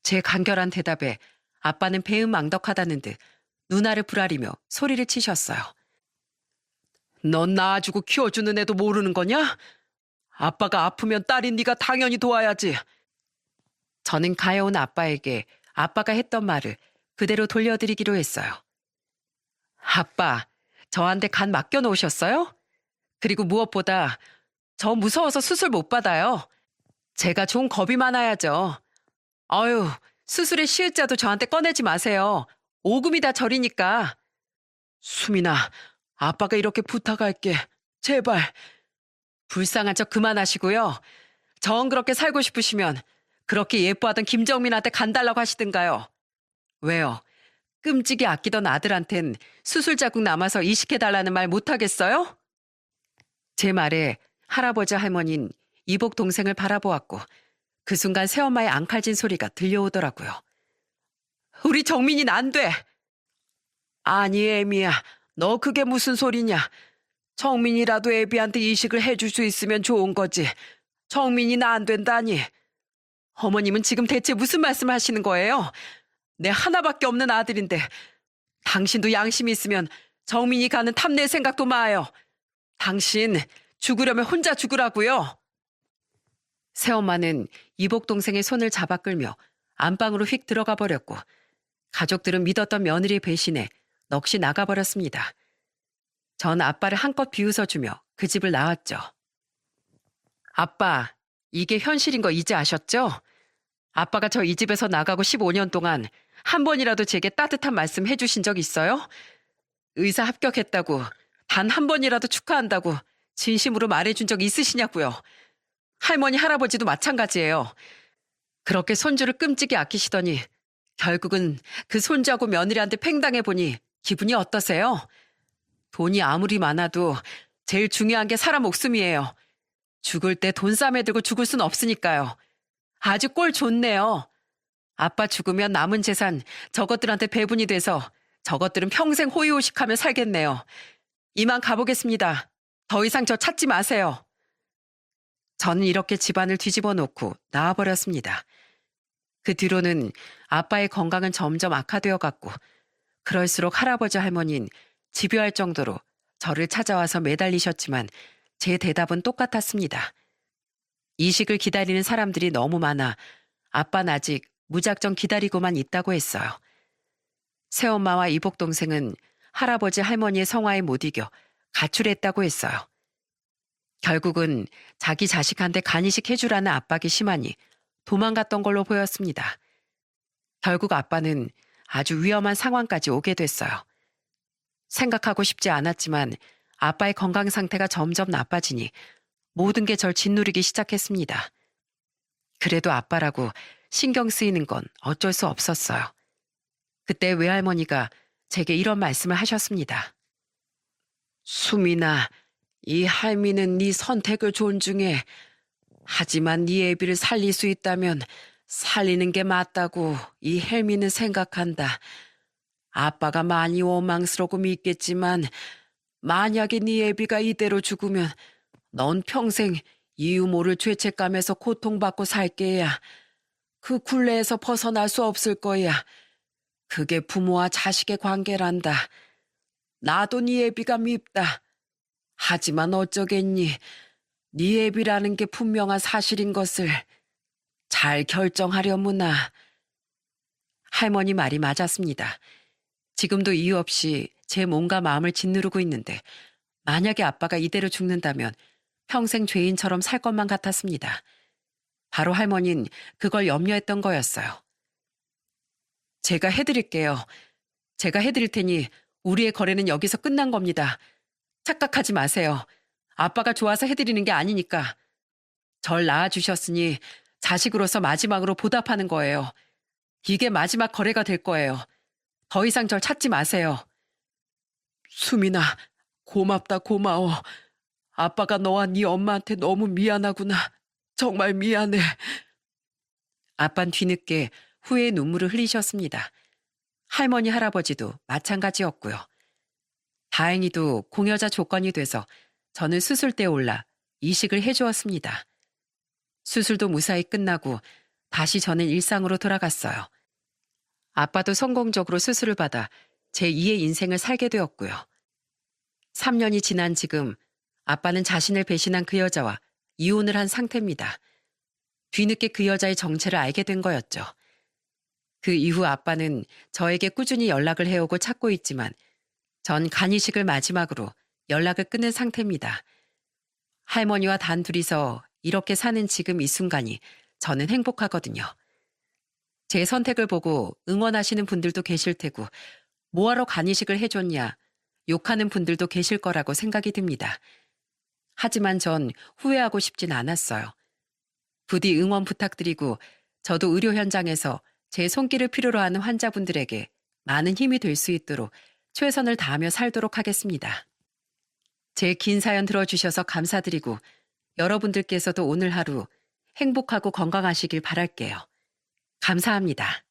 S1: 제 간결한 대답에 아빠는 배은망덕하다는 듯 눈알을 부라리며 소리를 치셨어요. 넌 낳아주고 키워주는 애도 모르는 거냐? 아빠가 아프면 딸인 네가 당연히 도와야지. 저는 가여운 아빠에게 아빠가 했던 말을 그대로 돌려드리기로 했어요. 아빠, 저한테 간 맡겨놓으셨어요? 그리고 무엇보다 저 무서워서 수술 못 받아요. 제가 좀 겁이 많아야죠. 아유, 수술의 시일자도 저한테 꺼내지 마세요. 오금이 다 저리니까. 수민아, 아빠가 이렇게 부탁할게. 제발. 불쌍한 척 그만하시고요. 정 그렇게 살고 싶으시면 그렇게 예뻐하던 김정민한테 간 달라고 하시든가요. 왜요? 끔찍이 아끼던 아들한텐 수술 자국 남아서 이식해달라는 말 못하겠어요? 제 말에 할아버지 할머니는 이복 동생을 바라보았고 그 순간 새엄마의 앙칼진 소리가 들려오더라고요. 우리 정민이는 안 돼! 아니, 애미야. 너 그게 무슨 소리냐? 정민이라도 애비한테 이식을 해줄 수 있으면 좋은 거지. 정민이는 안 된다니. 어머님은 지금 대체 무슨 말씀 하시는 거예요? 내 하나밖에 없는 아들인데 당신도 양심이 있으면 정민이 가는 탐낼 생각도 마요. 당신 죽으려면 혼자 죽으라고요. 새엄마는 이복 동생의 손을 잡아 끌며 안방으로 휙 들어가 버렸고 가족들은 믿었던 며느리의 배신에 넋이 나가버렸습니다. 전 아빠를 한껏 비웃어주며 그 집을 나왔죠. 아빠, 이게 현실인 거 이제 아셨죠? 아빠가 저 이 집에서 나가고 15년 동안 한 번이라도 제게 따뜻한 말씀 해주신 적 있어요? 의사 합격했다고, 단 한 번이라도 축하한다고 진심으로 말해준 적 있으시냐고요? 할머니, 할아버지도 마찬가지예요. 그렇게 손주를 끔찍이 아끼시더니 결국은 그 손주하고 며느리한테 팽당해보니 기분이 어떠세요? 돈이 아무리 많아도 제일 중요한 게 사람 목숨이에요. 죽을 때 돈 싸매 들고 죽을 순 없으니까요. 아주 꼴 좋네요. 아빠 죽으면 남은 재산 저것들한테 배분이 돼서 저것들은 평생 호의호식하며 살겠네요. 이만 가보겠습니다. 더 이상 저 찾지 마세요. 저는 이렇게 집안을 뒤집어 놓고 나와버렸습니다. 그 뒤로는 아빠의 건강은 점점 악화되어 갔고 그럴수록 할아버지 할머니는 집요할 정도로 저를 찾아와서 매달리셨지만 제 대답은 똑같았습니다. 이식을 기다리는 사람들이 너무 많아 아빠는 아직 무작정 기다리고만 있다고 했어요. 새엄마와 이복 동생은 할아버지 할머니의 성화에 못 이겨 가출했다고 했어요. 결국은 자기 자식한테 간이식 해주라는 압박이 심하니 도망갔던 걸로 보였습니다. 결국 아빠는 아주 위험한 상황까지 오게 됐어요. 생각하고 싶지 않았지만 아빠의 건강 상태가 점점 나빠지니 모든 게 절 짓누르기 시작했습니다. 그래도 아빠라고 신경 쓰이는 건 어쩔 수 없었어요. 그때 외할머니가 제게 이런 말씀을 하셨습니다. 수민아, 이 할미는 네 선택을 존중해. 하지만 네 애비를 살릴 수 있다면 살리는 게 맞다고 이 헬미는 생각한다. 아빠가 많이 원망스럽고 믿겠지만 만약에 네 애비가 이대로 죽으면 넌 평생 이유 모를 죄책감에서 고통받고 살 게야. 그 굴레에서 벗어날 수 없을 거야. 그게 부모와 자식의 관계란다. 나도 네 애비가 밉다. 하지만 어쩌겠니. 네 애비라는 게 분명한 사실인 것을 잘 결정하려무나. 할머니 말이 맞았습니다. 지금도 이유 없이 제 몸과 마음을 짓누르고 있는데 만약에 아빠가 이대로 죽는다면 평생 죄인처럼 살 것만 같았습니다. 바로 할머니는 그걸 염려했던 거였어요. 제가 해드릴게요. 제가 해드릴 테니 우리의 거래는 여기서 끝난 겁니다. 착각하지 마세요. 아빠가 좋아서 해드리는 게 아니니까. 절 낳아주셨으니 자식으로서 마지막으로 보답하는 거예요. 이게 마지막 거래가 될 거예요. 더 이상 절 찾지 마세요. 수민아, 고맙다 고마워. 아빠가 너와 네 엄마한테 너무 미안하구나. 정말 미안해. 아빠는 뒤늦게 후회의 눈물을 흘리셨습니다. 할머니 할아버지도 마찬가지였고요. 다행히도 공여자 조건이 돼서 저는 수술대에 올라 이식을 해주었습니다. 수술도 무사히 끝나고 다시 저는 일상으로 돌아갔어요. 아빠도 성공적으로 수술을 받아 제2의 인생을 살게 되었고요. 3년이 지난 지금 아빠는 자신을 배신한 그 여자와 이혼을 한 상태입니다. 뒤늦게 그 여자의 정체를 알게 된 거였죠. 그 이후 아빠는 저에게 꾸준히 연락을 해오고 찾고 있지만 전 간이식을 마지막으로 연락을 끊은 상태입니다. 할머니와 단 둘이서 이렇게 사는 지금 이 순간이 저는 행복하거든요. 제 선택을 보고 응원하시는 분들도 계실 테고 뭐하러 간이식을 해줬냐 욕하는 분들도 계실 거라고 생각이 듭니다. 하지만 전 후회하고 싶진 않았어요. 부디 응원 부탁드리고 저도 의료 현장에서 제 손길을 필요로 하는 환자분들에게 많은 힘이 될 수 있도록 최선을 다하며 살도록 하겠습니다. 제 긴 사연 들어주셔서 감사드리고 여러분들께서도 오늘 하루 행복하고 건강하시길 바랄게요. 감사합니다.